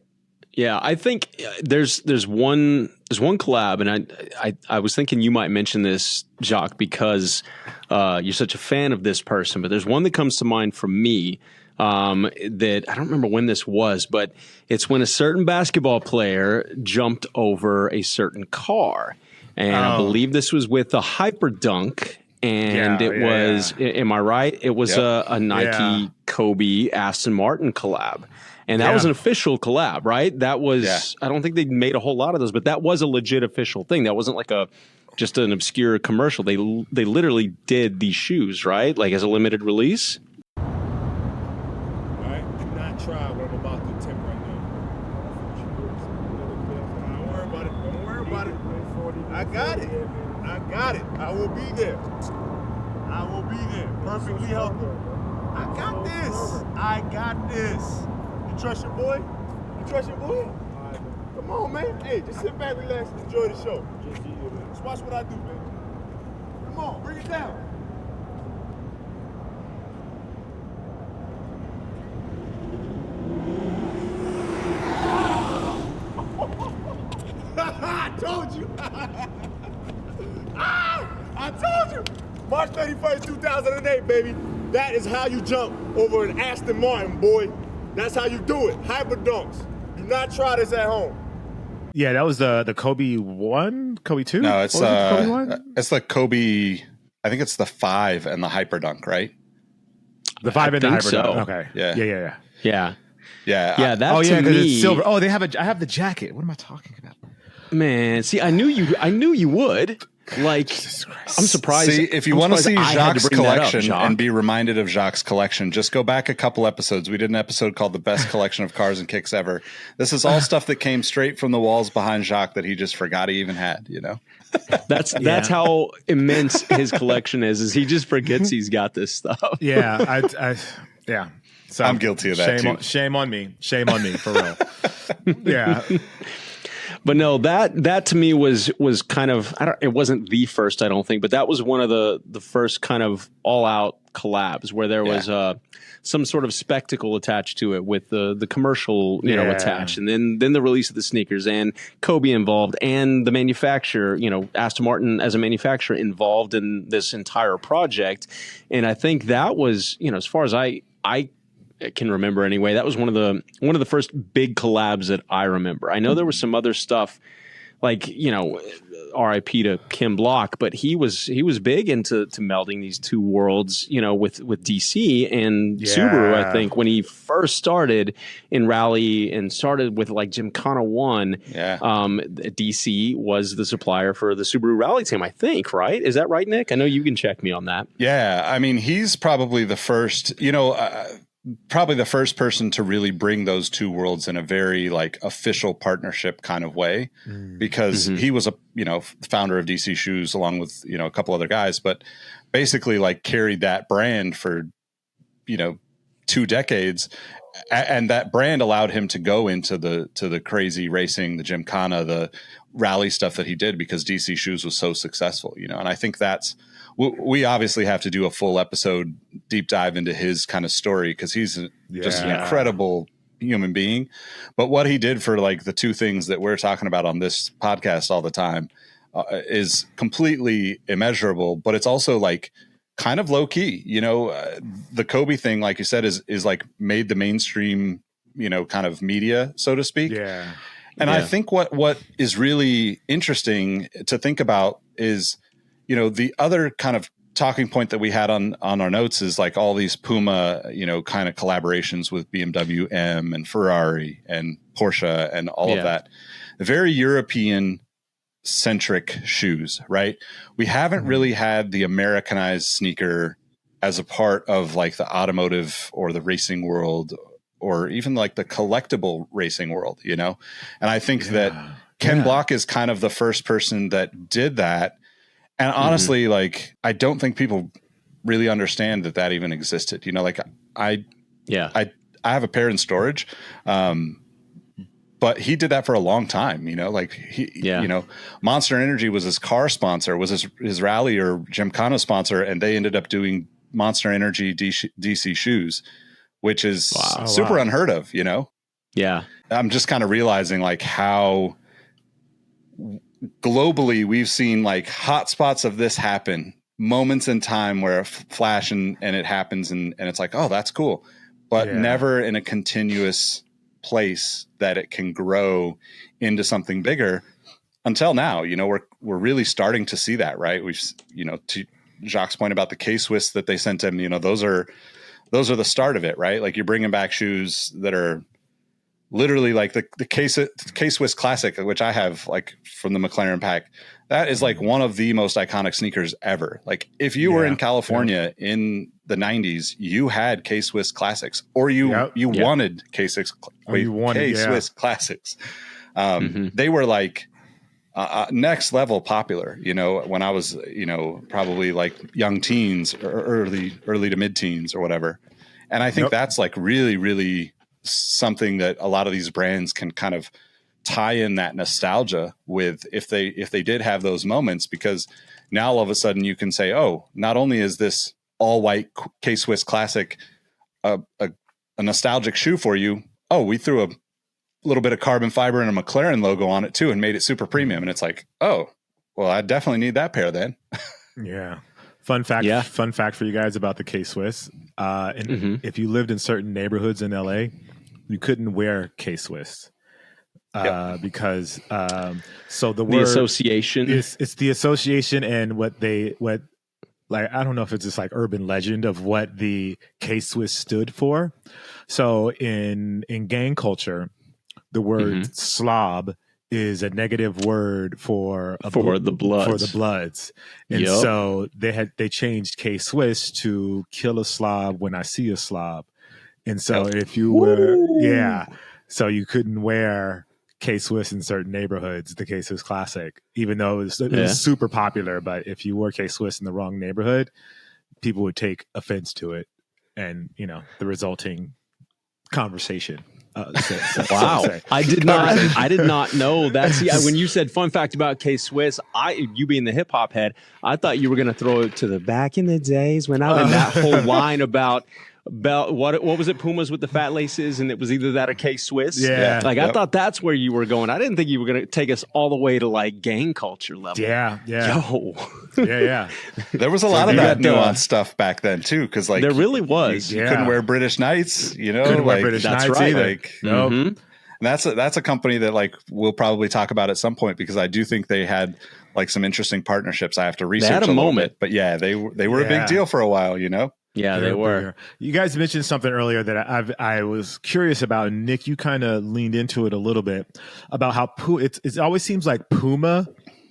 Speaker 2: Yeah, I think there's one collab, and I was thinking you might mention this, Jacques, because you're such a fan of this person. But there's one that comes to mind for me that I don't remember when this was, but it's when a certain basketball player jumped over a certain car, and I believe this was with the Hyperdunk. And it was, am I right? It was a Nike Kobe Aston Martin collab. And that was an official collab, right? That was, I don't think they made a whole lot of those, but that was a legit official thing. That wasn't like just an obscure commercial. They literally did these shoes, right? Like as a limited release.
Speaker 4: All right, do not try what I'm about to attempt right now. Don't worry about it. Don't worry about it. I got it. I got it. I will be there. I will be there. Perfectly healthy. I got this. I got this. You trust your boy? You trust your boy? Come on, man. Hey, just sit back, relax, and enjoy the show. Just watch what I do, man. Come on, bring it down. I told you. I told you. March 31st, 2008, baby. That is how you jump over an Aston Martin, boy. That's how you do it. Hyper dunks. Do not try this at home.
Speaker 1: Yeah, that was the Kobe 1, Kobe 2?
Speaker 3: No, it's
Speaker 1: Kobe 1?
Speaker 3: It's the Kobe, I think it's the 5 and the Hyperdunk, right?
Speaker 1: The 5 and the Hyperdunk.
Speaker 2: So.
Speaker 1: Okay.
Speaker 2: Yeah.
Speaker 3: Yeah.
Speaker 2: That
Speaker 1: because
Speaker 2: me,
Speaker 1: it's silver. Oh, I have the jacket. What am I talking about?
Speaker 2: Man, see, I knew you would. Like, I'm surprised.
Speaker 3: See, if you want to see Jacques' collection and be reminded of Jacques' collection, just go back a couple episodes. We did an episode called The Best Collection of Cars and Kicks Ever. This is all stuff that came straight from the walls behind Jacques that he just forgot he even had, you know?
Speaker 2: That's how immense his collection is he just forgets he's got this stuff.
Speaker 1: Yeah, So
Speaker 3: I'm guilty of that too.
Speaker 1: Shame on me, for real. Yeah.
Speaker 2: But no, that to me was kind of, it wasn't the first, I don't think, but that was one of the first kind of all out collabs where there was some sort of spectacle attached to it with the commercial, attached, and then the release of the sneakers and Kobe involved and the manufacturer, Aston Martin as a manufacturer involved in this entire project. And I think that was, as far as I can remember anyway, that was one of the first big collabs that I remember. I know there was some other stuff like, RIP to Kim Block, but he was big into melding these two worlds, with DC and Subaru. I think when he first started in rally and started with like Gymkhana 1, DC was the supplier for the Subaru rally team, I think, right? Is that right, Nick? I know you can check me on that.
Speaker 3: Yeah. I mean, he's probably the first, probably the first person to really bring those two worlds in a very like official partnership kind of way, because he was a, founder of DC Shoes along with, a couple other guys, but basically like carried that brand for, 2 decades. And that brand allowed him to go into the crazy racing, the Gymkhana, the rally stuff that he did because DC Shoes was so successful, and I think that's, we obviously have to do a full episode deep dive into his kind of story because he's just an incredible human being. But what he did for like the two things that we're talking about on this podcast all the time is completely immeasurable. But it's also like kind of low key. The Kobe thing, like you said, is like made the mainstream, kind of media, so to speak.
Speaker 1: Yeah.
Speaker 3: And I think what is really interesting to think about is, the other kind of talking point that we had on our notes is like all these Puma, kind of collaborations with BMW M and Ferrari and Porsche and all of that. Very European centric shoes, right? We haven't really had the Americanized sneaker as a part of like the automotive or the racing world, or even like the collectible racing world, And I think that Ken Block is kind of the first person that did that. And honestly, like, I don't think people really understand that even existed. Like I have a pair in storage, but he did that for a long time. Monster Energy was his car sponsor, was his rally or Gymkhana sponsor, and they ended up doing Monster Energy DC shoes, which is super unheard of.
Speaker 2: Yeah,
Speaker 3: I'm just kind of realizing like how globally we've seen like hot spots of this happen, moments in time where a flash and it happens and it's like, oh, that's cool, but never in a continuous place that it can grow into something bigger until now. We're really starting to see that, right? We've, to Jacques' point about the K-Swiss that they sent him, those are the start of it, right? Like you're bringing back shoes that are literally like the K-Swiss Classic, which I have like from the McLaren pack. That is like one of the most iconic sneakers ever. Like if you were in California in the 90s, you had K-Swiss Classics, or you wanted K-Swiss Classics. They were like next level popular, when I was, probably like young teens or early to mid teens or whatever. And I think that's like really, really something that a lot of these brands can kind of tie in that nostalgia with if they did have those moments, because now all of a sudden you can say, oh, not only is this all white K-Swiss Classic a nostalgic shoe for you, oh, we threw a little bit of carbon fiber and a McLaren logo on it too and made it super premium. And it's like, oh, well, I definitely need that pair then.
Speaker 1: Yeah. Fun fact for you guys about the K-Swiss. If you lived in certain neighborhoods in LA, you couldn't wear K-Swiss because so the word
Speaker 2: association,
Speaker 1: it's the association, and what like, I don't know if it's just like urban legend of what the K-Swiss stood for. So in gang culture, the word slob is a negative word for the Bloods. And so they changed K-Swiss to kill a slob when I see a slob. And so if you were, so you couldn't wear K-Swiss in certain neighborhoods, the K-Swiss Classic, even though it was super popular. But if you wore K-Swiss in the wrong neighborhood, people would take offense to it. And, the resulting conversation.
Speaker 2: Wow. I did not know that. When you said fun fact about K-Swiss, you being the hip hop head, I thought you were going to throw it to the back in the days when I that whole line about what was it, Pumas with the fat laces, and it was either that or K-Swiss. I thought that's where you were going. I didn't think you were going to take us all the way to like gang culture level.
Speaker 1: Yeah.
Speaker 3: There was a lot of that nuanced stuff back then too, because like
Speaker 2: there really was.
Speaker 3: You couldn't wear British Knights,
Speaker 1: couldn't wear British Knights either.
Speaker 3: Like, and that's a company that like we'll probably talk about at some point, because I do think they had like some interesting partnerships. I have to research a little bit, but they were a big deal for a while,
Speaker 2: Yeah, they were.
Speaker 1: You guys mentioned something earlier that I was curious about, and Nick, you kind of leaned into it a little bit about how it always seems like Puma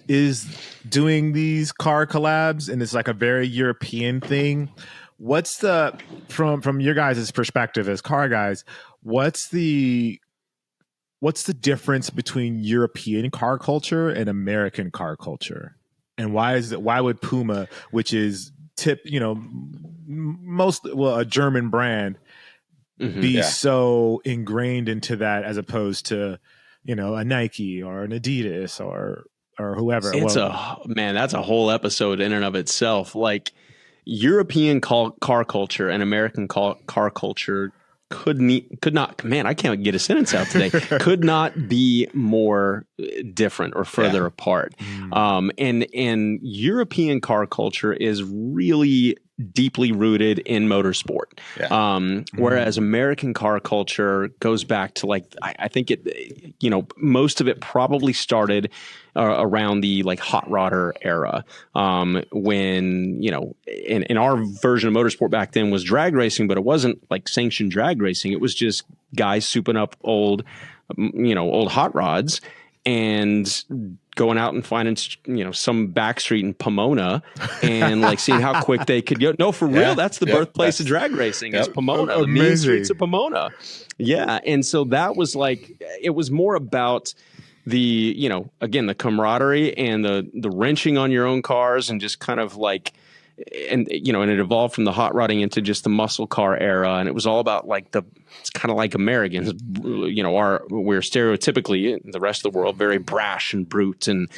Speaker 1: is doing these car collabs, and it's like a very European thing. What's the from your guys' perspective as car guys? What's the difference between European car culture and American car culture, and why would Puma, which is a German brand, be so ingrained into that as opposed to a Nike or an Adidas or whoever?
Speaker 2: That's a whole episode in and of itself. Like European car culture and American car culture could not, man, I can't get a sentence out today, could not be more different or further apart. And European car culture is really deeply rooted in motorsport.
Speaker 3: Yeah.
Speaker 2: Whereas American car culture goes back to like, I think it, most of it probably started around the like hot rodder era, when, in our version of motorsport back then was drag racing, but it wasn't like sanctioned drag racing. It was just guys souping up old hot rods and going out and finding, some back street in Pomona and like seeing how quick they could go. No, for real. That's the birthplace of drag racing is Pomona, the mean streets of Pomona. Yeah. And so that was like, it was more about the, again, the camaraderie and the wrenching on your own cars and just kind of like, and it evolved from the hot rodding into just the muscle car era. And it was all about like it's kind of like Americans, we're stereotypically in the rest of the world, very brash and brute and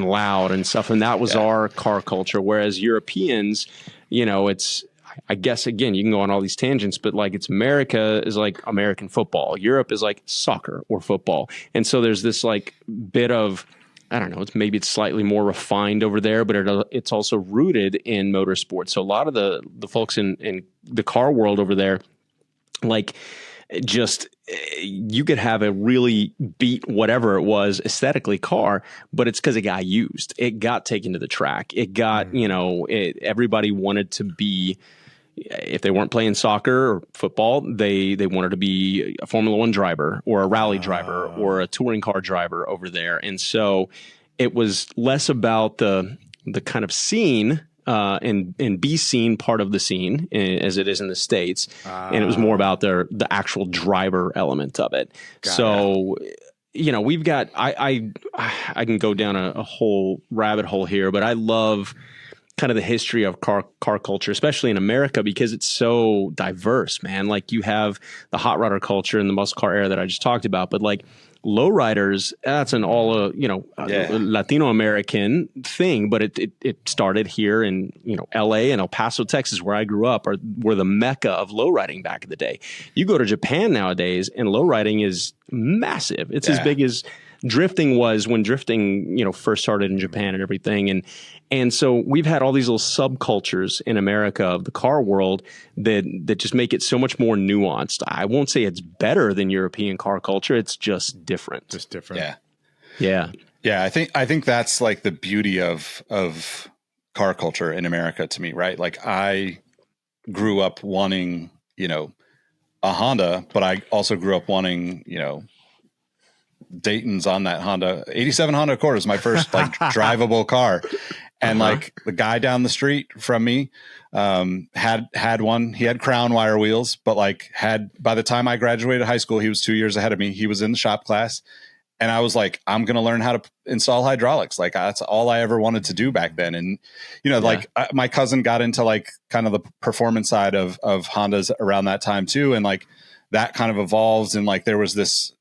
Speaker 2: loud and stuff. And that was our car culture. Whereas Europeans, it's, I guess, again, you can go on all these tangents, but like it's America is like American football. Europe is like soccer or football. And so there's this like bit of, I don't know, maybe it's slightly more refined over there, but it's also rooted in motorsport. So a lot of the folks in the car world over there, like just you could have a really beat whatever it was aesthetically car, but it's because it got used. It got taken to the track. It got, everybody wanted to be, if they weren't playing soccer or football, they wanted to be a Formula One driver or a rally driver or a touring car driver over there. And so it was less about the kind of scene and be seen part of the scene as it is in the States. And it was more about the actual driver element of it. We've got, I can go down a whole rabbit hole here, but I love kind of the history of car culture, especially in America, because it's so diverse, man. Like you have the hot rodder culture and the muscle car era that I just talked about, but like lowriders, that's an all, Latino American thing, but it started here in, LA and El Paso, Texas, where I grew up, were the mecca of lowriding back in the day. You go to Japan nowadays and lowriding is massive. It's as big as drifting was when drifting, first started in Japan and everything. And so we've had all these little subcultures in America of the car world that just make it so much more nuanced. I won't say it's better than European car culture. It's just different.
Speaker 1: Just different.
Speaker 3: Yeah.
Speaker 2: Yeah.
Speaker 3: Yeah. I think that's like the beauty of car culture in America to me, right? Like I grew up wanting, a Honda, but I also grew up wanting, Dayton's on that Honda. 87 Honda Accord is my first like drivable car. And like the guy down the street from me had one. He had crown wire wheels, but like by the time I graduated high school, he was 2 years ahead of me. He was in the shop class. And I was like, I'm going to learn how to install hydraulics. Like that's all I ever wanted to do back then. And, my cousin got into like kind of the performance side of Hondas around that time too. And like that kind of evolved. And like there was this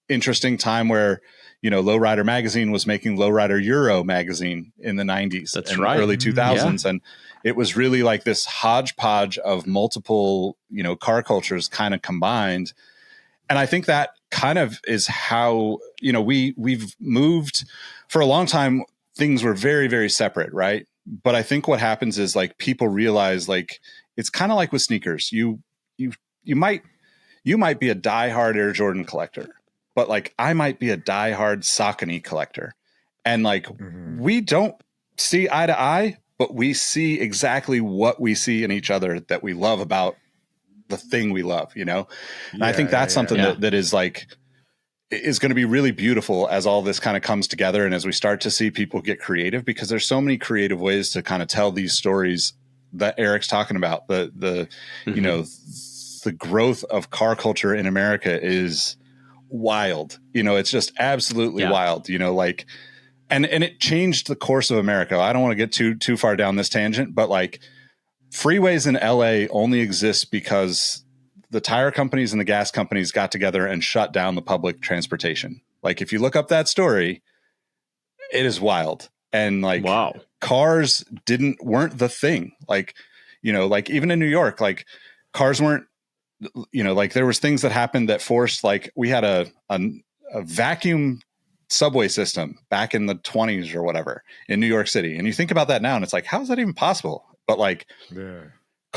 Speaker 3: interesting time where, Lowrider Magazine was making Lowrider Euro magazine in the 90s.
Speaker 2: That's
Speaker 3: and
Speaker 2: right.
Speaker 3: Early 2000s. Yeah. And it was really like this hodgepodge of multiple, car cultures kind of combined. And I think that kind of is how, we've moved for a long time. Things were very, very separate. Right. But I think what happens is like people realize like, it's kind of like with sneakers. You might be a diehard Air Jordan collector, but like I might be a diehard Saucony collector. And like we don't see eye to eye, but we see exactly what we see in each other that we love about the thing we love, And I think that's something that is like, is going to be really beautiful as all this kind of comes together. And as we start to see people get creative, because there's so many creative ways to kind of tell these stories that Eric's talking about. The growth of car culture in America is wild. It's just absolutely wild, like, and it changed the course of America. I don't want to get too far down this tangent, but like freeways in LA only exist because the tire companies and the gas companies got together and shut down the public transportation. Like if you look up that story, it is wild. And like,
Speaker 2: wow,
Speaker 3: cars weren't the thing. Like, like even in New York, like cars weren't, like there was things that happened that forced, like we had a vacuum subway system back in the 20s or whatever in New York City. And you think about that now and it's like, how is that even possible? But like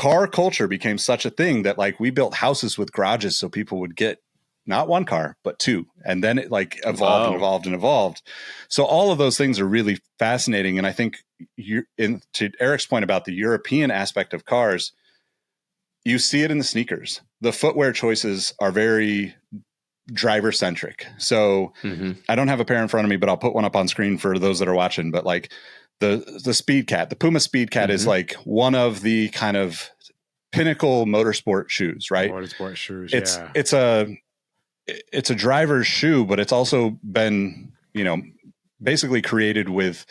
Speaker 3: car culture became such a thing that like we built houses with garages so people would get not one car, but two. And then it like evolved and evolved and evolved. So all of those things are really fascinating. And I think to Eric's point about the European aspect of cars, you see it in the sneakers. The footwear choices are very driver centric. So I don't have a pair in front of me, but I'll put one up on screen for those that are watching. But like the Speed Cat, the Puma Speed Cat is like one of the kind of pinnacle motorsport shoes, right?
Speaker 1: Motorsport shoes.
Speaker 3: It's a driver's shoe, but it's also been, you know, basically created with,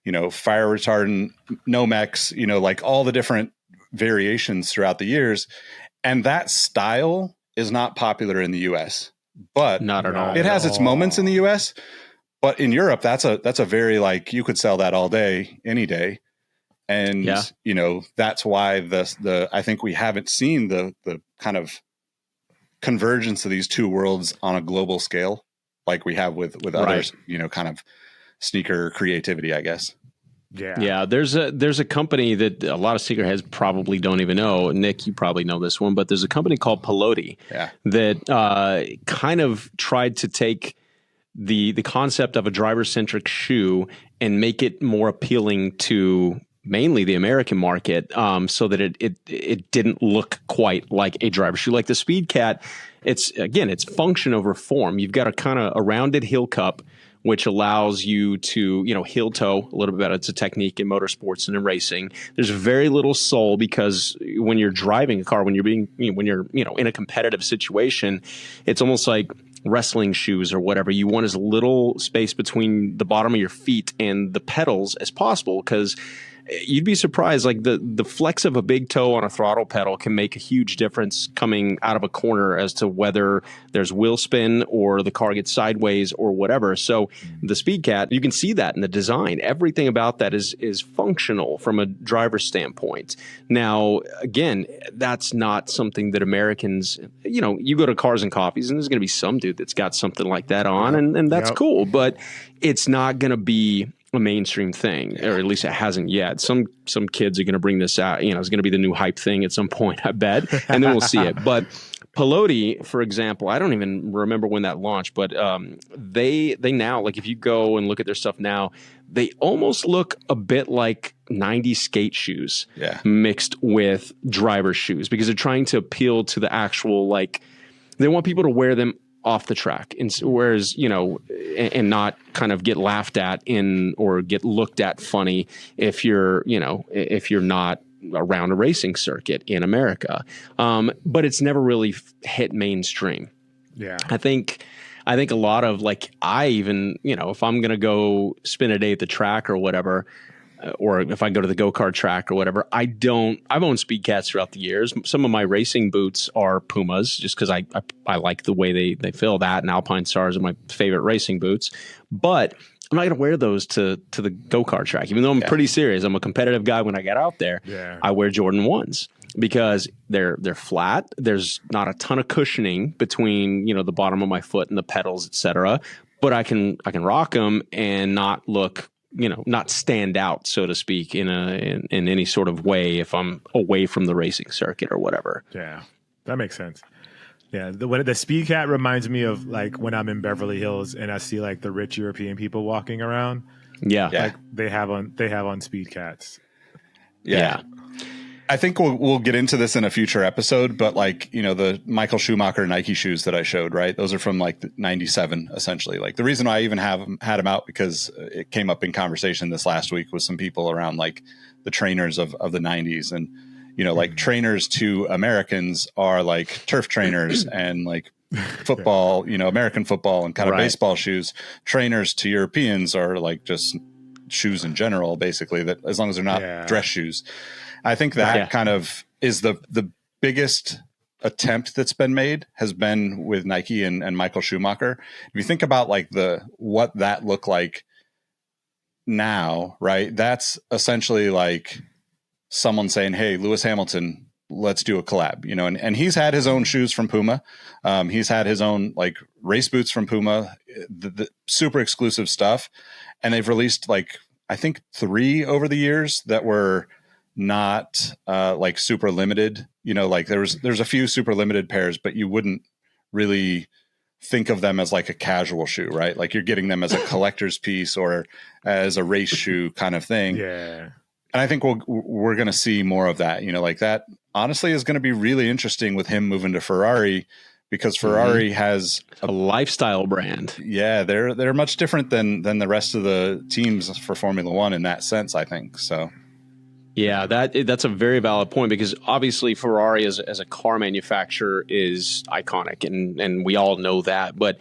Speaker 3: you know, fire retardant, Nomex, you know, like all the different variations throughout the years. And that style is not popular in the US, but
Speaker 2: not at all.
Speaker 3: It has its moments in the US, but in Europe, that's a very like, you could sell that all day, any day. And, you know, that's why I think we haven't seen the kind of convergence of these two worlds on a global scale, like we have with others, you know, kind of sneaker creativity, I guess.
Speaker 2: Yeah. There's a company that a lot of sneakerheads probably don't even know. Nick, you probably know this one, but there's a company called Pelote that kind of tried to take the concept of a driver-centric shoe and make it more appealing to mainly the American market, so that it didn't look quite like a driver shoe. Like the Speed Cat, it's function over form. You've got a rounded heel cup, which allows you to, you know, heel toe a little bit better. It's a technique in motorsports and in racing. There's very little sole because when you're driving a car, when you're in a competitive situation, it's almost like wrestling shoes or whatever. You want as little space between the bottom of your feet and the pedals as possible, because you'd be surprised, like the flex of a big toe on a throttle pedal can make a huge difference coming out of a corner as to whether there's wheel spin or the car gets sideways or whatever. So the Speed Cat, you can see that in the design. Everything about that is functional from a driver's standpoint. Now, again, that's not something that Americans, you know, you go to Cars and Coffees and there's going to be some dude that's got something like that on, and that's cool, but it's not going to be a mainstream thing, or at least it hasn't yet. Some kids are going to bring this out. You know, it's going to be the new hype thing at some point, I bet, and then we'll see it. But Pelote, for example, I don't even remember when that launched, but they now, like if you go and look at their stuff now, they almost look a bit like 90s skate shoes mixed with driver shoes, because they're trying to appeal to the actual, like, they want people to wear them off the track, and whereas, you know, and not kind of get laughed at or get looked at funny if you're not around a racing circuit in America. But it's never really hit mainstream. Yeah. I think a lot of, like, I even, you know, if I'm going to go spend a day at the track or whatever, or if I go to the go-kart track or whatever, I've owned Speed Cats throughout the years. Some of my racing boots are Pumas, just because I like the way they feel. That and Alpine Stars are my favorite racing boots. But I'm not going to wear those to the go-kart track, even though I'm pretty serious. I'm a competitive guy when I get out there. Yeah. I wear Jordan 1s because they're flat. There's not a ton of cushioning between, you know, the bottom of my foot and the pedals, etc. But I can rock them and not look, you know, not stand out, so to speak, in any sort of way if I'm away from the racing circuit or whatever.
Speaker 1: Yeah, that makes sense. Yeah, the Speed Cat reminds me of, like, when I'm in Beverly Hills and I see, like, the rich European people walking around. Yeah, like they have on Speed Cats.
Speaker 3: Yeah. I think we'll get into this in a future episode, but, like, you know, the Michael Schumacher Nike shoes that I showed, right? Those are from like '97, essentially. Like, the reason I even had them out, because it came up in conversation this last week with some people around, like, the trainers of the '90s, and, you know, like, trainers to Americans are like turf trainers and, like, football, you know, American football and kind of baseball shoes. Trainers to Europeans are like just shoes in general, basically, that as long as they're not dress shoes. I think that kind of is the biggest attempt that's been made, has been with Nike and Michael Schumacher. If you think about, like, what that looked like now, right? That's essentially like someone saying, "Hey, Lewis Hamilton, let's do a collab," you know, and he's had his own shoes from Puma. He's had his own, like, race boots from Puma, the super exclusive stuff. And they've released, like, I think 3 over the years that were not like super limited. You know, like there's a few super limited pairs, but you wouldn't really think of them as like a casual shoe, right? Like you're getting them as a collector's piece or as a race shoe kind of thing.
Speaker 1: Yeah.
Speaker 3: And I think we're going to see more of that. You know, like that honestly is going to be really interesting with him moving to Ferrari, because Ferrari has
Speaker 2: a lifestyle brand.
Speaker 3: Yeah, they're much different than the rest of the teams for Formula One in that sense, I think. So
Speaker 2: yeah, that's a very valid point, because obviously Ferrari as a car manufacturer is iconic, and we all know that. But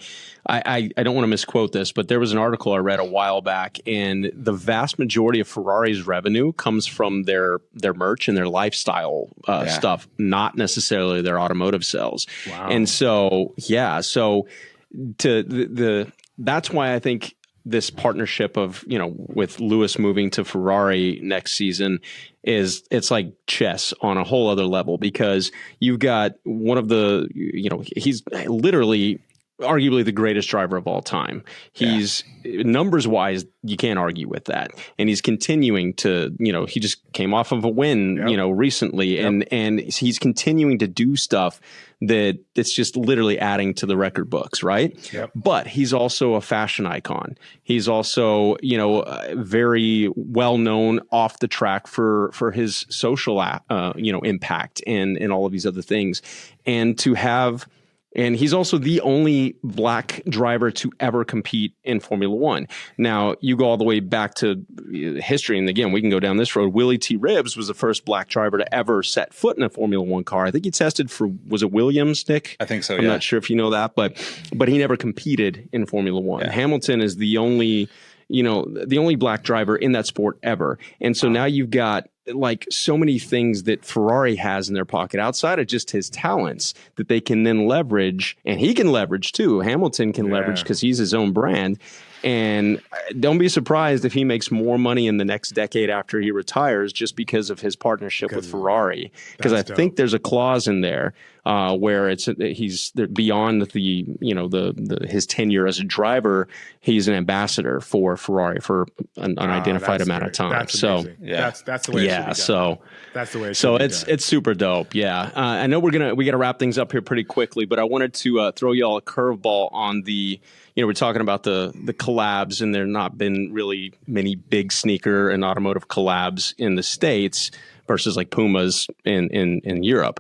Speaker 2: I don't want to misquote this, but there was an article I read a while back, and the vast majority of Ferrari's revenue comes from their merch and their lifestyle stuff, not necessarily their automotive sales.
Speaker 1: Wow.
Speaker 2: And so that's why I think this partnership of, with Lewis moving to Ferrari next season it's like chess on a whole other level, because you've got one of the, he's literally arguably the greatest driver of all time. He's numbers wise, you can't argue with that. And he's continuing to, he just came off of a win, recently, and he's continuing to do stuff that it's just literally adding to the record books, right?
Speaker 1: Yep.
Speaker 2: But he's also a fashion icon. He's also, very well known off the track for his social, impact and all of these other things. And he's also the only black driver to ever compete in Formula One. Now, you go all the way back to history, and again, we can go down this road. Willie T. Ribbs was the first black driver to ever set foot in a Formula One car. I think he tested for, was it Williams, Nick?
Speaker 3: I think so,
Speaker 2: I'm not sure if you know that, but he never competed in Formula One. Yeah. Hamilton is the only black driver in that sport ever. And so now you've got like so many things that Ferrari has in their pocket outside of just his talents that they can then leverage, and he can leverage too. Hamilton can leverage because he's his own brand. And don't be surprised if he makes more money in the next decade after he retires, just because of his partnership with Ferrari. Because I think there's a clause in there where he's beyond his tenure as a driver. He's an ambassador for Ferrari for an unidentified amount of time.
Speaker 1: That's
Speaker 2: so
Speaker 1: amazing. That's the way.
Speaker 2: Yeah. So
Speaker 1: that's the way.
Speaker 2: It's super dope. Yeah. I know we got to wrap things up here pretty quickly, but I wanted to throw y'all a curveball on the. We're talking about the collabs, and there not been really many big sneaker and automotive collabs in the States versus like Pumas in Europe.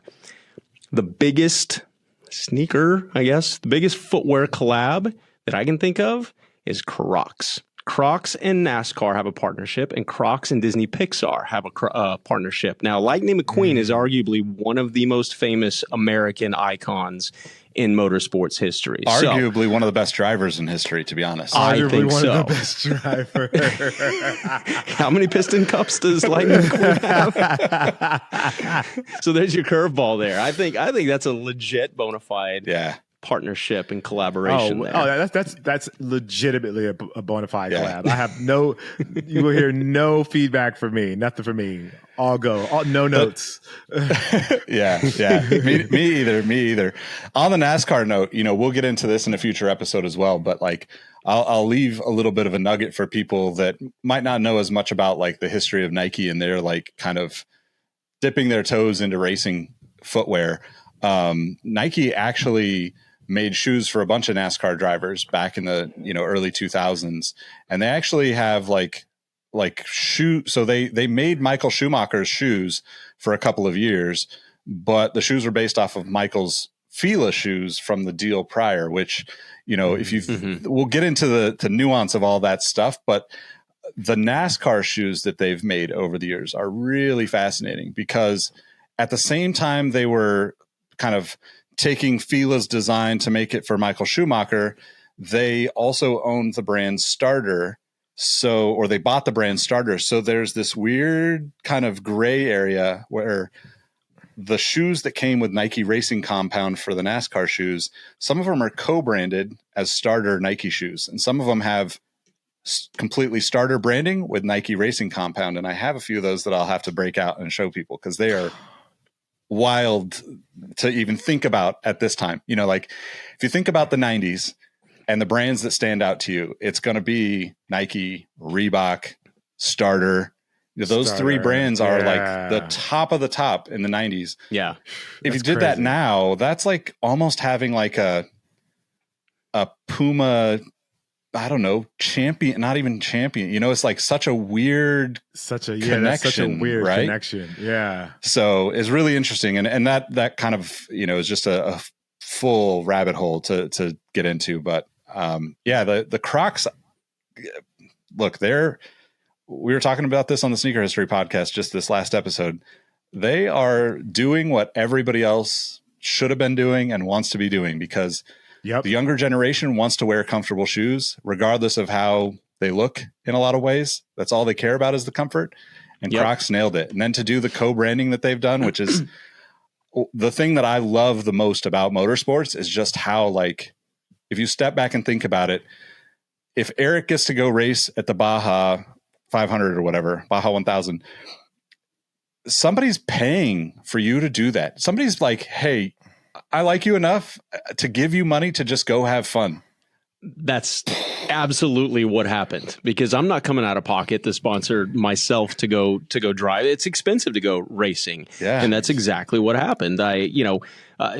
Speaker 2: The biggest sneaker, I guess, the biggest footwear collab that I can think of is Crocs. Crocs and NASCAR have a partnership, and Crocs and Disney Pixar have a partnership. Now, Lightning McQueen is arguably one of the most famous American icons in motorsports history.
Speaker 3: Arguably one of the best drivers in history, to be honest.
Speaker 2: I think
Speaker 1: one
Speaker 2: so.
Speaker 1: Of the best drivers.
Speaker 2: How many piston cups does Lightning McQueen have? So there's your curveball there. I think that's a legit bona fide partnership and collaboration there.
Speaker 1: That's legitimately a bona fide collab. I have you will hear no feedback from me, nothing from me. All go, no notes.
Speaker 3: Yeah. Me either. On the NASCAR note, we'll get into this in a future episode as well, but like I'll leave a little bit of a nugget for people that might not know as much about like the history of Nike and their like kind of dipping their toes into racing footwear. Nike actually made shoes for a bunch of NASCAR drivers back in the early 2000s, and they actually have like shoe. So they made Michael Schumacher's shoes for a couple of years, but the shoes were based off of Michael's Fila shoes from the deal prior, which if we'll get into the nuance of all that stuff, but the NASCAR shoes that they've made over the years are really fascinating, because at the same time they were kind of taking Fila's design to make it for Michael Schumacher, they also owned the brand Starter. Or they bought the brand Starter. So there's this weird kind of gray area where the shoes that came with Nike Racing Compound for the NASCAR shoes, some of them are co-branded as Starter Nike shoes, and some of them have completely Starter branding with Nike Racing Compound. And I have a few of those that I'll have to break out and show people, because they are wild to even think about at this time. Like if you think about the 90s and the brands that stand out to you, it's going to be Nike, Reebok, Starter, Those three brands are like the top of the top in the 90s.
Speaker 2: Yeah.
Speaker 3: If you did that now, that's like almost having like a Puma, I don't know, champion, not even champion. You know, it's like such a weird connection,
Speaker 1: that's such a weird
Speaker 3: right?
Speaker 1: connection. Yeah.
Speaker 3: So it's really interesting. And that kind of, you know, is just a full rabbit hole to get into. But the Crocs, look, we were talking about this on the Sneaker History podcast just this last episode. They are doing what everybody else should have been doing and wants to be doing, because the younger generation wants to wear comfortable shoes, regardless of how they look in a lot of ways. That's all they care about is the comfort. And Crocs nailed it. And then to do the co-branding that they've done, which is the thing that I love the most about motorsports, is just how, like, if you step back and think about it, if Eric gets to go race at the Baja 500 or whatever, Baja 1000, somebody's paying for you to do that. Somebody's like, hey, I like you enough to give you money to just go have fun.
Speaker 2: That's absolutely what happened, because I'm not coming out of pocket to sponsor myself to go drive. It's expensive to go racing. Yeah. And that's exactly what happened.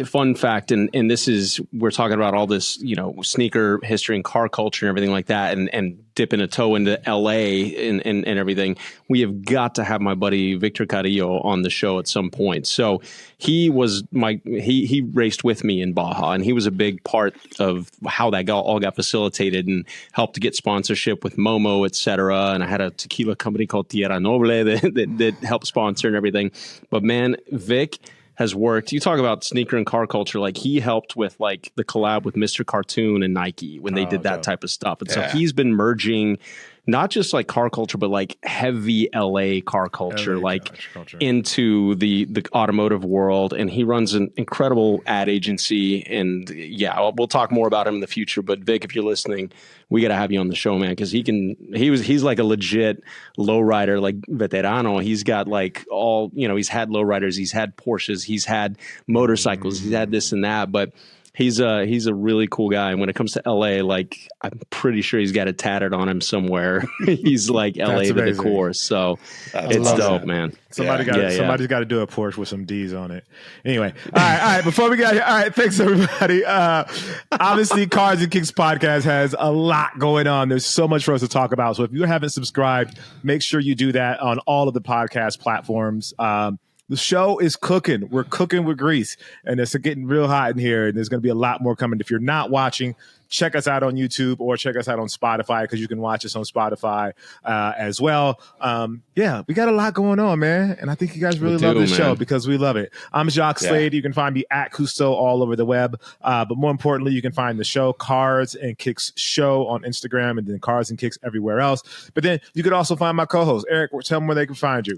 Speaker 2: Fun fact, and this is, we're talking about all this, you know, sneaker history and car culture and everything like that, and dipping a toe into LA and everything. We have got to have my buddy Victor Carrillo on the show at some point. So he was he raced with me in Baja, and he was a big part of how that all got facilitated and helped to get sponsorship with Momo, et cetera. And I had a tequila company called Tierra Noble that helped sponsor and everything. But man, Vic has worked. You talk about sneaker and car culture. Like, he helped with like the collab with Mr. Cartoon and Nike when they did that type of stuff. And so he's been merging not just like car culture, but like heavy LA car culture, into the automotive world. And he runs an incredible ad agency. And we'll talk more about him in the future. But Vic, if you're listening, we got to have you on the show, man, because he's like a legit lowrider, like veterano. He's got like all, you know, he's had lowriders, he's had Porsches, he's had motorcycles, he's had this and that, but he's a really cool guy. And when it comes to LA, like, I'm pretty sure he's got it tatted on him somewhere. He's like LA to the core. So it's dope, man.
Speaker 1: Somebody's got to do a Porsche with some D's on it. Anyway, all right. Before we get here, all right, thanks everybody. Obviously, Cars and Kicks podcast has a lot going on. There's so much for us to talk about. So if you haven't subscribed, make sure you do that on all of the podcast platforms. The show is cooking. We're cooking with grease, and it's getting real hot in here, and there's going to be a lot more coming. If you're not watching, check us out on YouTube or check us out on Spotify, because you can watch us on Spotify as well. We got a lot going on, man, and I think you guys really love this show because we love it. I'm Jacques Slade. You can find me at Cousteau all over the web, but more importantly, you can find the show Cars and Kicks Show on Instagram, and then Cars and Kicks everywhere else. But then you could also find my co-host, Eric. Tell them where they can find you.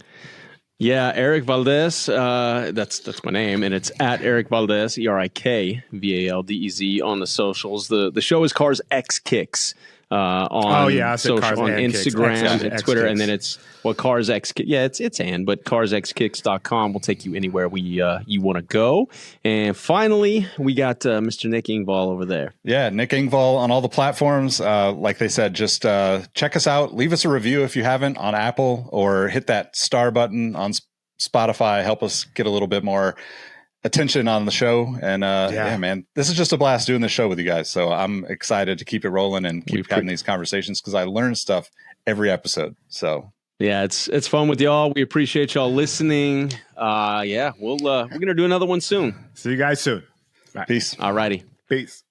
Speaker 2: Yeah, Eric Valdez. That's my name, and it's at Eric Valdez, ErikValdez on the socials. The show is Cars X Kicks on social, on Instagram and Twitter, and then it's Cars X. Yeah, it's but carsxkicks.com will take you anywhere you want to go. And finally, we got Mr. Nick Engvall over there.
Speaker 3: Yeah, Nick Engvall on all the platforms. Like they said, just check us out. Leave us a review if you haven't on Apple, or hit that star button on Spotify. Help us get a little bit more attention on the show. And man, this is just a blast doing the show with you guys. So I'm excited to keep it rolling and keep having these conversations, because I learn stuff every episode. So
Speaker 2: yeah, it's fun with y'all. We appreciate y'all listening. We're gonna do another one soon.
Speaker 1: See you guys soon.
Speaker 3: Peace.
Speaker 2: All righty.
Speaker 1: Peace.